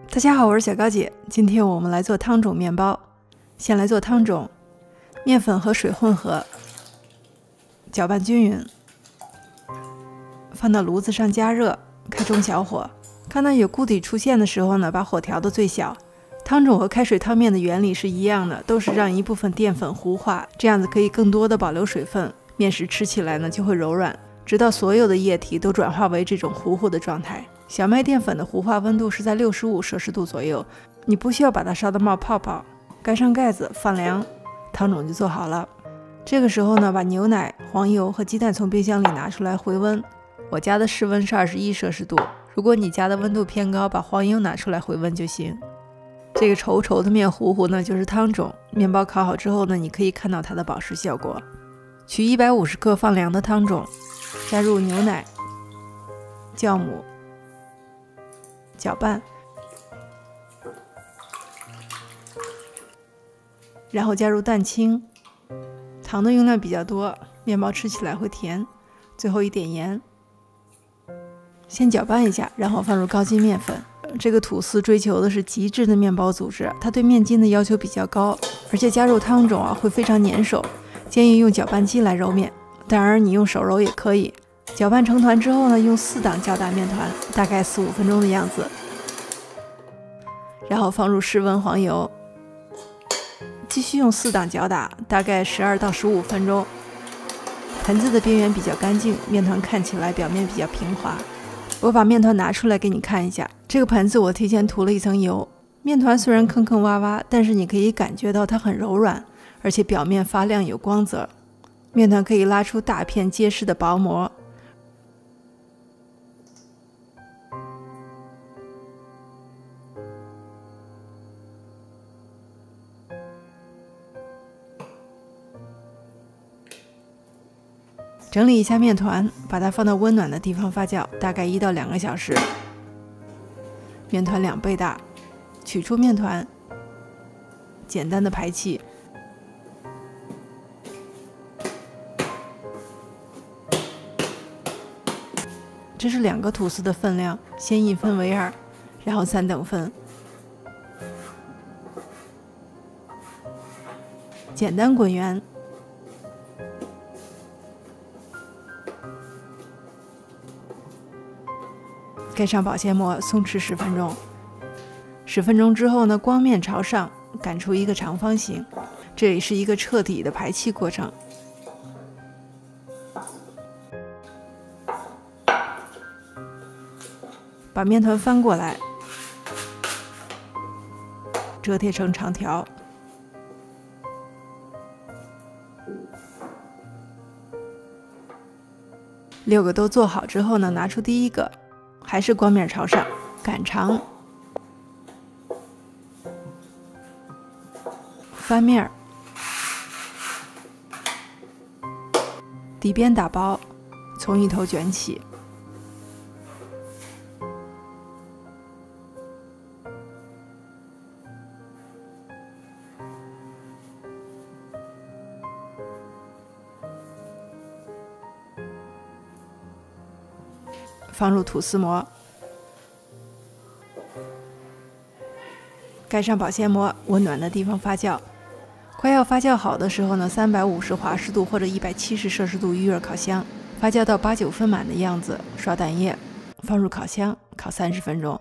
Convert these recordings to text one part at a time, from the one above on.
大家好，我是小高姐。今天我们来做汤种面包。先来做汤种，面粉和水混合，搅拌均匀，放到炉子上加热，开中小火。看到有固体出现的时候呢，把火调到最小。汤种和开水汤面的原理是一样的，都是让一部分淀粉糊化，这样子可以更多的保留水分，面食吃起来呢就会柔软，直到所有的液体都转化为这种糊糊的状态。小麦淀粉的糊化温度是在65摄氏度左右，你不需要把它烧得冒泡泡。盖上盖子放凉，汤种就做好了。这个时候呢，把牛奶、黄油和鸡蛋从冰箱里拿出来回温。我家的室温是21摄氏度，如果你家的温度偏高，把黄油拿出来回温就行。这个稠稠的面糊糊呢，就是汤种。面包烤好之后呢，你可以看到它的保湿效果。取150克放凉的汤种，加入牛奶、酵母，搅拌，然后加入蛋清，糖的用量比较多，面包吃起来会甜。最后一点盐，先搅拌一下，然后放入高筋面粉。这个吐司追求的是极致的面包组织，它对面筋的要求比较高，而且加入汤种会非常粘手，建议用搅拌机来揉面，当然你用手揉也可以。搅拌成团之后呢，用4档较大面团，大概4、5分钟的样子，然后放入室温黄油，继续用4档搅打，大概12到15分钟。盆子的边缘比较干净，面团看起来表面比较平滑。我把面团拿出来给你看一下，这个盆子我提前涂了一层油，面团虽然坑坑洼洼，但是你可以感觉到它很柔软，而且表面发亮有光泽，面团可以拉出大片结实的薄膜。整理一下面团，把它放到温暖的地方发酵，大概1到2个小时。面团2倍大，取出面团，简单的排气。这是2个吐司的分量，先1分为2，然后3等份。简单滚圆。盖上保鲜膜，松弛10分钟。10分钟之后呢，光面朝上，擀出一个长方形，这也是一个彻底的排气过程。把面团翻过来，折贴成长条。6个都做好之后呢，拿出第一个。还是光面朝上，擀长，翻面，底边打薄，从一头卷起，放入吐司膜，盖上保鲜膜，温暖的地方发酵。快要发酵好的时候呢，350华氏度或者170摄氏度预热烤箱，发酵到8、9分满的样子，刷蛋液，放入烤箱烤30分钟。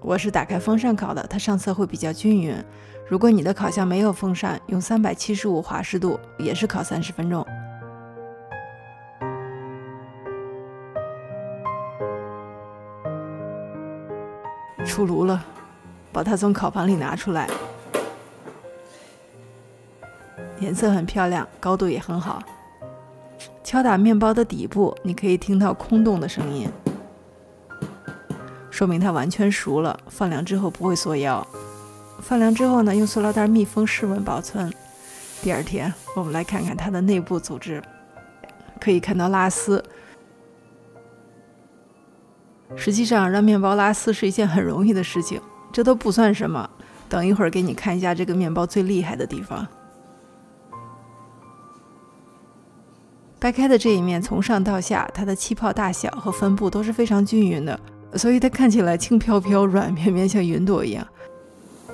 我是打开风扇烤的，它上色会比较均匀。如果你的烤箱没有风扇，用375华氏度也是烤30分钟。出炉了，把它从烤盘里拿出来，颜色很漂亮，高度也很好。敲打面包的底部，你可以听到空洞的声音，说明它完全熟了。放凉之后不会缩腰。放凉之后呢，用塑料袋密封室温保存。第2天，我们来看看它的内部组织，可以看到拉丝。实际上，让面包拉丝是一件很容易的事情，这都不算什么。等一会儿给你看一下这个面包最厉害的地方。掰开的这一面从上到下，它的气泡大小和分布都是非常均匀的，所以它看起来轻飘飘、软绵绵，像云朵一样。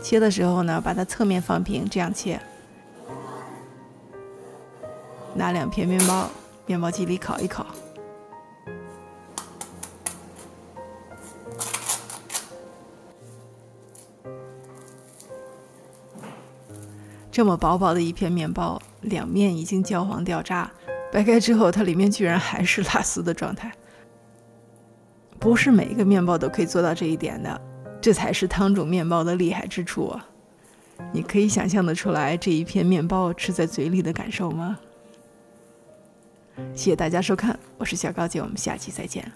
切的时候呢，把它侧面放平，这样切。拿2片面包，面包机里烤一烤。这么薄薄的一片面包，两面已经焦黄掉渣，掰开之后，它里面居然还是拉丝的状态。不是每一个面包都可以做到这一点的，这才是汤种面包的厉害之处啊！你可以想象得出来这一片面包吃在嘴里的感受吗？谢谢大家收看，我是小高姐，我们下期再见。